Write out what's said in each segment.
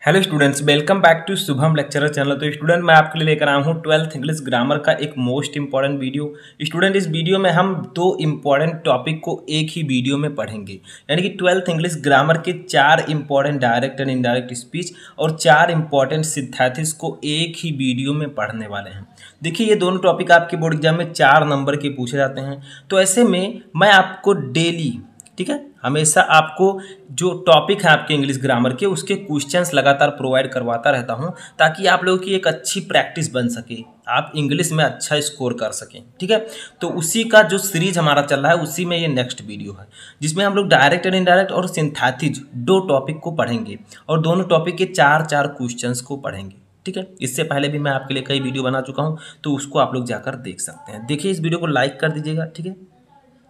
Hello students, welcome back to Shubham lecturer channel. तो student, मैं आपके लिए लेकर आया हूँ 12th इंग्लिश ग्रामर का एक मोस्ट इंपॉर्टेंट वीडियो। स्टूडेंट, इस वीडियो में हम दो इंपॉर्टेंट टॉपिक को एक ही वीडियो में पढ़ेंगे, यानी कि 12th इंग्लिश ग्रामर के 4 important direct and indirect speech और 4 इंपॉर्टेंट सिंथेसिस को एक ही वीडियो में पढ़ने वाले हैं। देखिए, ये दोनों टॉपिक आपके बोर्ड एग्जाम में 4 नंबर के पूछे जाते हैं। तो ऐसे में मैं आपको डेली, ठीक है, हमेशा आपको जो टॉपिक है आपके इंग्लिश ग्रामर के, उसके क्वेश्चंस लगातार प्रोवाइड करवाता रहता हूं, ताकि आप लोगों की एक अच्छी प्रैक्टिस बन सके, आप इंग्लिश में अच्छा स्कोर कर सकें। ठीक है, तो उसी का जो सीरीज हमारा चल रहा है, उसी में ये नेक्स्ट वीडियो है, जिसमें हम लोग डायरेक्ट एंड इनडायरेक्ट और सिंथेसिस दो टॉपिक को पढ़ेंगे और दोनों टॉपिक के 4 क्वेश्चंस को पढ़ेंगे। ठीक है, इससे पहले भी मैं आपके लिए कई वीडियो बना चुका हूँ, तो उसको आप लोग जाकर देख सकते हैं। देखिए, इस वीडियो को लाइक कर दीजिएगा। ठीक है,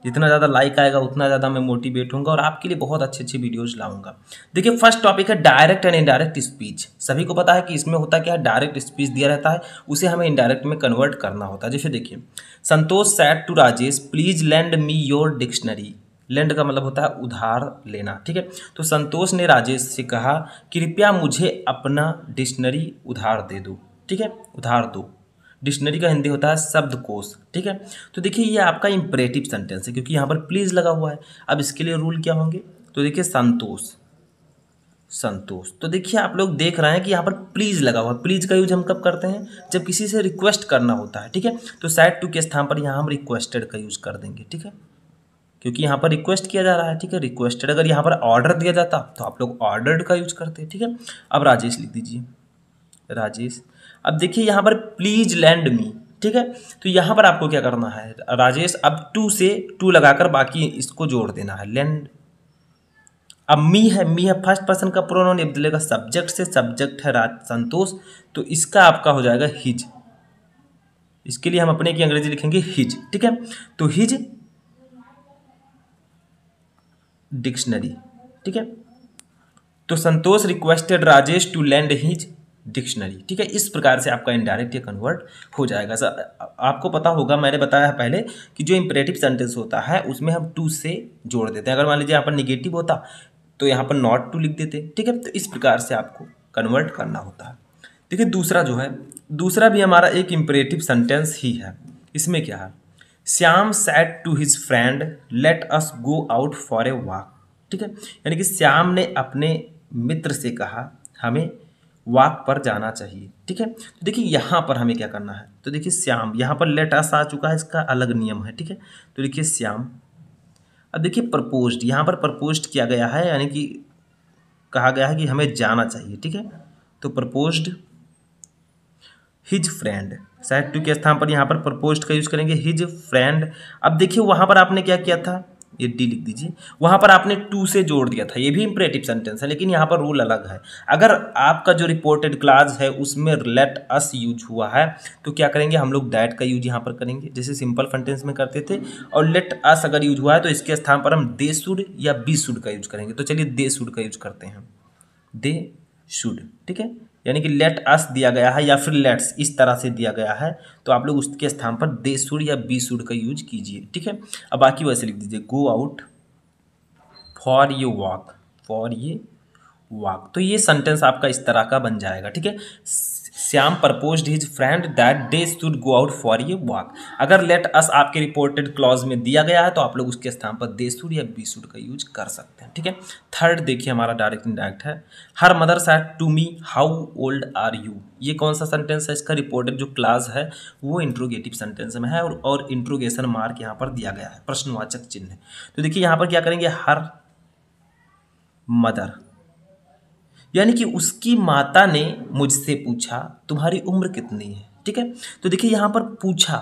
जितना ज़्यादा लाइक आएगा उतना ज़्यादा मैं मोटिवेट होऊंगा और आपके लिए बहुत अच्छी अच्छी वीडियोस लाऊंगा। देखिए, फर्स्ट टॉपिक है डायरेक्ट एंड इनडायरेक्ट स्पीच। सभी को पता है कि इसमें होता क्या है, डायरेक्ट स्पीच दिया रहता है, उसे हमें इनडायरेक्ट में कन्वर्ट करना होता है। जैसे देखिए, Santosh said to Rajesh, please lend me your dictionary. Lend का मतलब होता है उधार लेना। ठीक है, तो संतोष ने राजेश से कहा, कृपया मुझे अपना डिक्शनरी उधार दे दो। ठीक है, उधार दो। डिक्शनरी का हिंदी होता है शब्दकोश। ठीक है, तो देखिए, ये आपका इंपरेटिव सेंटेंस है क्योंकि यहाँ पर प्लीज लगा हुआ है। अब इसके लिए रूल क्या होंगे, तो देखिए, संतोष संतोष, तो देखिए आप लोग देख रहे हैं कि यहाँ पर प्लीज लगा हुआ है। प्लीज का यूज हम कब करते हैं, जब किसी से रिक्वेस्ट करना होता है। ठीक है, तो सैड टू के स्थान पर यहाँ हम रिक्वेस्टेड का यूज कर देंगे। ठीक है, क्योंकि यहाँ पर रिक्वेस्ट किया जा रहा है। ठीक है, रिक्वेस्टेड। अगर यहाँ पर ऑर्डर दिया जाता तो आप लोग ऑर्डर्ड का यूज करते। ठीक है, अब राजेश लिख दीजिए, राजेश। अब देखिए, यहाँ पर प्लीज लैंड मी। ठीक है, तो यहाँ पर आपको क्या करना है, राजेश, अब टू से टू लगाकर बाकी इसको जोड़ देना है, लैंड। अब मी है फर्स्ट पर्सन का प्रोनाउन, ये बदलेगा सब्जेक्ट से, सब्जेक्ट है संतोष, तो इसका आपका हो जाएगा हिज। इसके लिए हम अपने की अंग्रेजी लिखेंगे हिज। ठीक है, तो हिज डिक्शनरी। ठीक है, तो Santosh requested Rajesh to lend his dictionary. ठीक है, इस प्रकार से आपका इनडायरेक्ट ये कन्वर्ट हो जाएगा। आपको पता होगा, मैंने बताया है पहले कि जो इंपरेटिव सेंटेंस होता है उसमें हम टू से जोड़ देते हैं। अगर मान लीजिए यहाँ पर निगेटिव होता तो यहाँ पर नॉट टू लिख देते। ठीक है, तो इस प्रकार से आपको कन्वर्ट करना होता है। देखिए, दूसरा जो है, दूसरा भी हमारा एक इंपरेटिव सेंटेंस ही है। इसमें क्या है, Shyam said to his friend, let us go out for a walk. ठीक है, यानी कि श्याम ने अपने मित्र से कहा, हमें वॉक पर जाना चाहिए। ठीक है, तो देखिए यहाँ पर हमें क्या करना है, तो देखिए श्याम, यहाँ पर लेट अस आ चुका है, इसका अलग नियम है। ठीक है, तो देखिए श्याम। अब देखिए प्रपोज्ड, यहाँ पर प्रपोज्ड किया गया है, यानी कि कहा गया है कि हमें जाना चाहिए। ठीक है, तो proposed his friend, said to के स्थान पर यहाँ पर प्रपोज्ड का यूज करेंगे, हिज फ्रेंड। अब देखिए वहाँ पर आपने क्या किया था, ये डी लिख दीजिए, वहाँ पर आपने टू से जोड़ दिया था। ये भी इंपरेटिव सेंटेंस है, लेकिन यहाँ पर रूल अलग है। अगर आपका जो रिपोर्टेड क्लास है उसमें लेट अस यूज हुआ है तो क्या करेंगे, हम लोग दैट का यूज यहाँ पर करेंगे, जैसे सिंपल सेंटेंस में करते थे। और लेट अस अगर यूज हुआ है तो इसके स्थान पर हम दे शुड या बी शुड का यूज करेंगे। तो चलिए दे शुड का यूज करते हैं, दे शुड। ठीक है, यानी कि लेट अस दिया गया है या फिर लेट्स, इस तरह से दिया गया है, तो आप लोग उसके स्थान पर दे शुड या बी शुड का यूज कीजिए। ठीक है, अब बाकी वैसे लिख दीजिए, गो आउट फॉर ये वॉक, फॉर ये वॉक। तो ये सेंटेंस आपका इस तरह का बन जाएगा। ठीक है, Shyam proposed his friend that they should go out for ये वॉक। अगर लेट अस आपके रिपोर्टेड क्लॉज में दिया गया है तो आप लोग उसके स्थान पर दे शुड या बी शुड का यूज कर सकते हैं। ठीक है, थर्ड देखिए हमारा डायरेक्ट इनडायरेक्ट है, her mother said to me how old are you. ये कौन सा सेंटेंस है, इसका रिपोर्टेड जो क्लास है वो इंट्रोगेटिव सेंटेंस में है और इंट्रोगेशन मार्क यहाँ पर दिया गया है, प्रश्नवाचक चिन्ह। तो देखिए यहाँ पर क्या करेंगे, हर मदर, यानी कि उसकी माता ने मुझसे पूछा तुम्हारी उम्र कितनी है। ठीक है, तो देखिए यहाँ पर पूछा,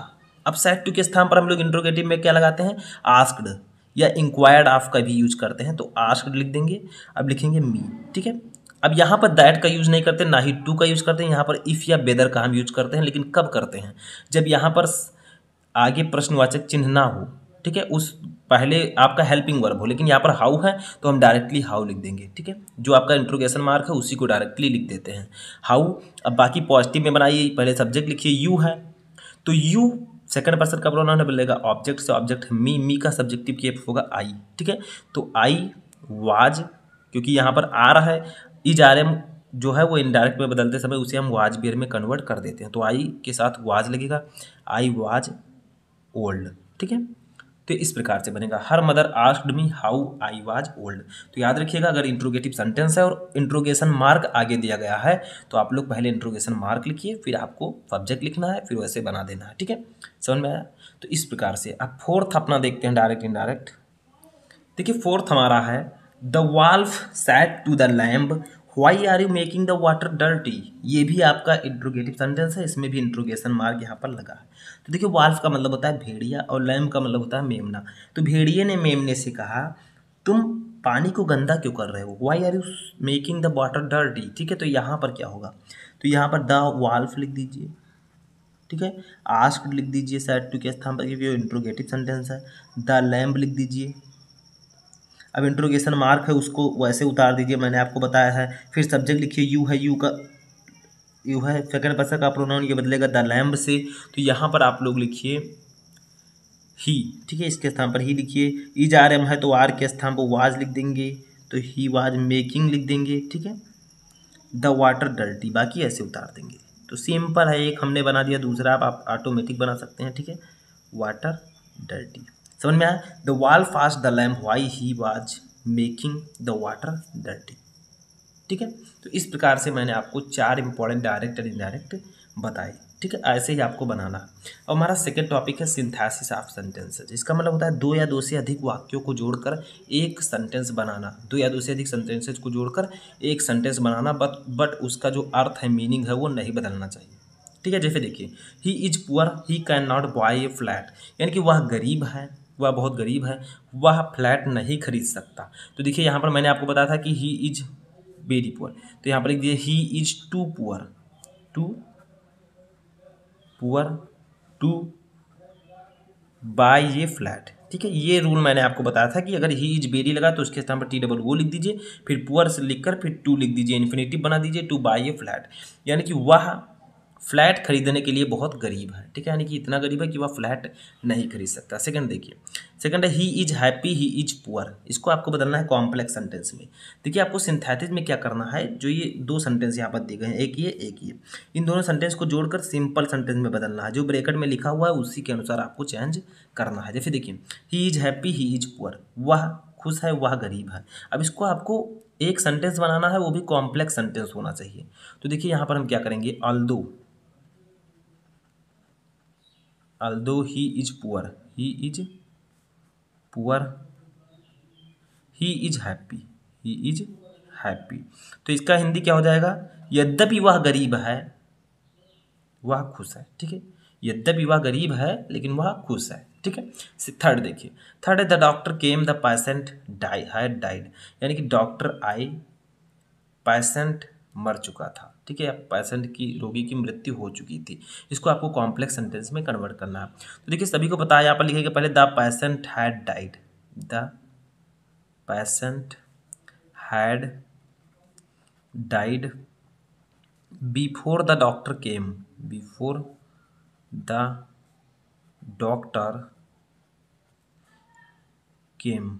अब सैड टू के स्थान पर हम लोग इंट्रोगेटिव में क्या लगाते हैं, आस्क्ड या इंक्वायर्ड ऑफ का भी यूज करते हैं, तो आस्क्ड लिख देंगे। अब लिखेंगे मी। ठीक है, अब यहाँ पर दैट का यूज नहीं करते, ना ही टू का यूज करते हैं, यहाँ पर इफ़ या वेदर का हम यूज करते हैं, लेकिन कब करते हैं, जब यहाँ पर आगे प्रश्नवाचक चिन्ह ना हो। ठीक है, उस पहले आपका हेल्पिंग वर्ब हो, लेकिन यहाँ पर हाउ है तो हम डायरेक्टली हाउ लिख देंगे। ठीक है, जो आपका इंट्रोगेशन मार्क है उसी को डायरेक्टली लिख देते हैं, हाउ। अब बाकी पॉजिटिव में बनाइए, पहले सब्जेक्ट लिखिए, यू है तो यू सेकंड पर्सन का प्रोनाउन है, बोलेगा ऑब्जेक्ट से, ऑब्जेक्ट है मी का सब्जेक्टिव केस होगा आई। ठीक है, तो आई वाज, क्योंकि यहाँ पर आ रहा है, इज आर एम जो है वो इनडायरेक्ट में बदलते समय उसे हम वाज वेयर में कन्वर्ट कर देते हैं। तो आई के साथ वाज लगेगा, आई वाज ओल्ड, ठीक है। तो इस प्रकार से बनेगा, her mother asked me how I was old. तो याद रखिएगा, अगर इंट्रोगेटिव सेंटेंस है और इंट्रोगेशन मार्क आगे दिया गया है तो आप लोग पहले इंट्रोगेशन मार्क लिखिए, फिर आपको सब्जेक्ट लिखना है, फिर वैसे बना देना है, ठीक है। समझ में आया? तो इस प्रकार से अब फोर्थ अपना देखते हैं, डायरेक्ट इनडायरेक्ट। देखिए फोर्थ हमारा है, the wolf said to the lamb why are you making the water dirty. ये भी आपका इंट्रोगेटिव सेंटेंस है, इसमें भी इंट्रोगेशन मार्क यहाँ पर लगा है। तो देखिए वाल्फ का मतलब होता है भेड़िया और लैम्ब का मतलब होता है मेमना। तो भेड़िए ने मेमने से कहा तुम पानी को गंदा क्यों कर रहे हो, why are you making the water dirty, ठीक है। तो यहाँ पर क्या होगा, तो यहाँ पर द वाल्फ लिख दीजिए, ठीक है। आस्क्ड लिख दीजिए सैड टू के स्थान पर, क्योंकि इंट्रोगेटिव सेंटेंस है। द लैम्ब लिख दीजिए, अब इंट्रोगेशन मार्क है उसको वैसे उतार दीजिए, मैंने आपको बताया है। फिर सब्जेक्ट लिखिए, यू है, यू का यू है सेकंड पर्सन का प्रोनाउन, ये बदलेगा द लैम्ब से। तो यहाँ पर आप लोग लिखिए ही, ठीक है, इसके स्थान पर ही लिखिए। इज आर एम है तो आर के स्थान पर वाज लिख देंगे, तो ही वाज मेकिंग लिख देंगे, ठीक है। द वाटर डर्टी, बाकी ऐसे उतार देंगे। तो सिंपल है, एक हमने बना दिया, दूसरा आप ऑटोमेटिक बना सकते हैं, ठीक है। वाटर डर्टी, समझ में आया? The wolf asked the lamb why he was making the water dirty, ठीक है। तो इस प्रकार से मैंने आपको 4 इंपॉर्टेंट डायरेक्ट और इनडायरेक्ट बताए, ठीक है। ऐसे ही आपको बनाना है। और हमारा सेकेंड टॉपिक है सिंथेसिस ऑफ सेंटेंसेस। इसका मतलब होता है दो या दो से अधिक वाक्यों को जोड़कर एक सेंटेंस बनाना, दो या दो से अधिक सेंटेंसेस को जोड़कर एक सेंटेंस बनाना, बट उसका जो अर्थ है, मीनिंग है, वो नहीं बदलना चाहिए, ठीक है। जैसे देखिए, he is poor he can not buy a flat, यानी कि वह गरीब है, वह बहुत गरीब है, वह फ्लैट नहीं खरीद सकता। तो देखिए यहाँ पर मैंने आपको बताया था कि ही इज वेरी पुअर, तो यहाँ पर लिख दिए he is too poor, too poor to buy ये फ्लैट, ठीक है। ये रूल मैंने आपको बताया था कि अगर ही इज वेरी लगा तो उसके स्थान पर टी डबल वो लिख दीजिए, फिर पुअर से लिखकर फिर टू लिख दीजिए, इन्फिनिटिव बना दीजिए, टू बाय ए फ्लैट, यानी कि वह फ्लैट खरीदने के लिए बहुत गरीब है, ठीक है, यानी कि इतना गरीब है कि वह फ्लैट नहीं खरीद सकता। सेकंड देखिए, सेकंड है he is happy he is poor, इसको आपको बदलना है कॉम्प्लेक्स सेंटेंस में। देखिए आपको सिंथेसिस में क्या करना है, जो ये दो सेंटेंस यहाँ पर दिए गए हैं, एक ये एक ये, इन दोनों सेंटेंस को जोड़कर सिंपल सेंटेंस में बदलना है, जो ब्रैकेट में लिखा हुआ है उसी के अनुसार आपको चेंज करना है। जैसे देखिए, he is happy he is poor, वह खुश है वह गरीब है। अब इसको आपको एक सेंटेंस बनाना है, वो भी कॉम्प्लेक्स सेंटेंस होना चाहिए। तो देखिए यहाँ पर हम क्या करेंगे, although he is poor, he is poor, he is happy, he is happy। तो इसका हिंदी क्या हो जाएगा, यद्यपि वह गरीब है वह खुश है, ठीक है। यद्यपि वह गरीब है लेकिन वह खुश है, ठीक है। थर्ड देखिए, थर्ड है the doctor came the patient had died, यानी कि डॉक्टर आए, पेशेंट मर चुका था, ठीक है, पेशेंट की रोगी की मृत्यु हो चुकी थी। इसको आपको कॉम्प्लेक्स सेंटेंस में कन्वर्ट करना है। तो देखिए सभी को पता है, यहाँ पर लिखेगा पहले the patient had died, the patient had died before the doctor came, before the doctor केम,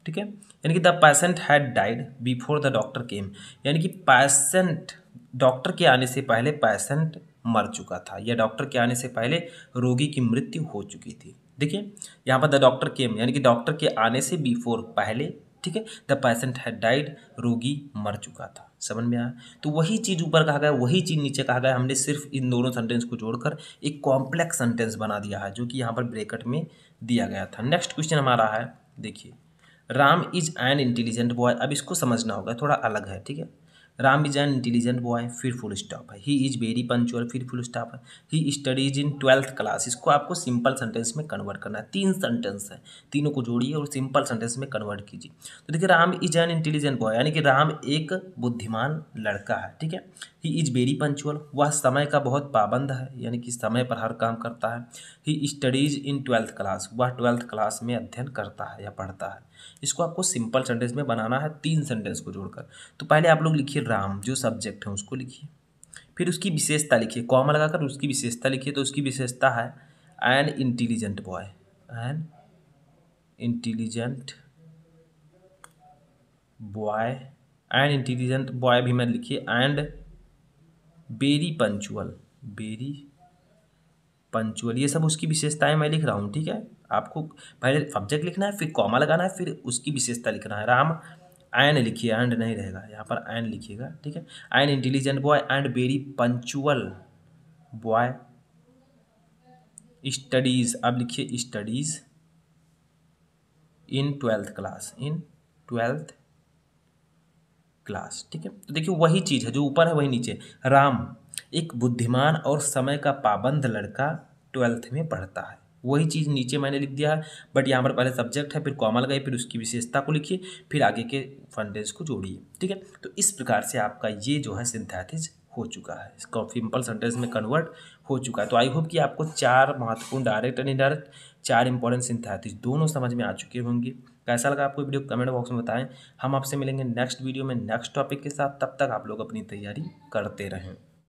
ठीक है। यानी कि the patient had died before the doctor केम, यानी कि पेशेंट, डॉक्टर के आने से पहले पेशेंट मर चुका था, या डॉक्टर के आने से पहले रोगी की मृत्यु हो चुकी थी। देखिए यहाँ पर द डॉक्टर केम, यानी कि डॉक्टर के आने से बिफोर पहले, ठीक है, द पेशेंट हैड डाइड, रोगी मर चुका था। समझ में आया? तो वही चीज़ ऊपर कहा गया, वही चीज़ नीचे कहा गया, हमने सिर्फ इन दोनों सेंटेंस को जोड़कर एक कॉम्प्लेक्स सेंटेंस बना दिया है, जो कि यहाँ पर ब्रैकेट में दिया गया था। नेक्स्ट क्वेश्चन हमारा है, देखिए, Ram is an intelligent boy. अब इसको समझना होगा, थोड़ा अलग है, ठीक है। Ram is an intelligent boy, फिर फुल स्टॉप है, ही इज वेरी पंचुअल, फिर फुल स्टॉप है, he studies in 12th class. इसको आपको सिंपल सेंटेंस में कन्वर्ट करना है, 3 सेंटेंस है, तीनों को जोड़िए और सिंपल सेंटेंस में कन्वर्ट कीजिए। तो देखिए Ram is an intelligent boy, यानी कि राम एक बुद्धिमान लड़का है, ठीक है। ही इज वेरी पंचुअल, वह समय का बहुत पाबंद है, यानी कि समय पर हर काम करता है। He studies in 12th class, वह 12th क्लास में अध्ययन करता है या पढ़ता है। इसको आपको सिंपल सेंटेंस में बनाना है, 3 सेंटेंस को जोड़कर। तो पहले आप लोग लिखिए राम, जो सब्जेक्ट है उसको लिखिए, फिर उसकी विशेषता लिखिए, कॉमा लगाकर उसकी विशेषता लिखिए। तो उसकी विशेषता है an intelligent boy, an intelligent boy and intelligent boy भी मैं लिखिए, and very punctual, very punctual, ये सब उसकी विशेषताएं मैं लिख रहा हूँ, ठीक है। आपको पहले सब्जेक्ट लिखना है, फिर कॉमा लगाना है, फिर उसकी विशेषता लिखना है। राम एंड लिखिए, एंड नहीं रहेगा यहाँ पर, एंड लिखिएगा, ठीक है। And intelligent boy and very punctual boy studies, अब लिखिए studies in 12th class, in 12th class, ठीक है। तो देखिए वही चीज़ है, जो ऊपर है वही नीचे। राम एक बुद्धिमान और समय का पाबंद लड़का 12th में पढ़ता है, वही चीज़ नीचे मैंने लिख दिया है। बट यहाँ पर पहले सब्जेक्ट है, फिर कॉमा लगाइए, फिर उसकी विशेषता को लिखिए, फिर आगे के सेंटेंस को जोड़िए, ठीक है। तो इस प्रकार से आपका ये जो है सिंथेसिस हो चुका है, इसका सिंपल सेंटेंस में कन्वर्ट हो चुका है। तो आई होप कि आपको 4 महत्वपूर्ण direct and indirect, 4 important synthesis दोनों समझ में आ चुके होंगे। कैसा लगा आपको वीडियो कमेंट बॉक्स में बताएं। हम आपसे मिलेंगे नेक्स्ट वीडियो में नेक्स्ट टॉपिक के साथ, तब तक आप लोग अपनी तैयारी करते रहें।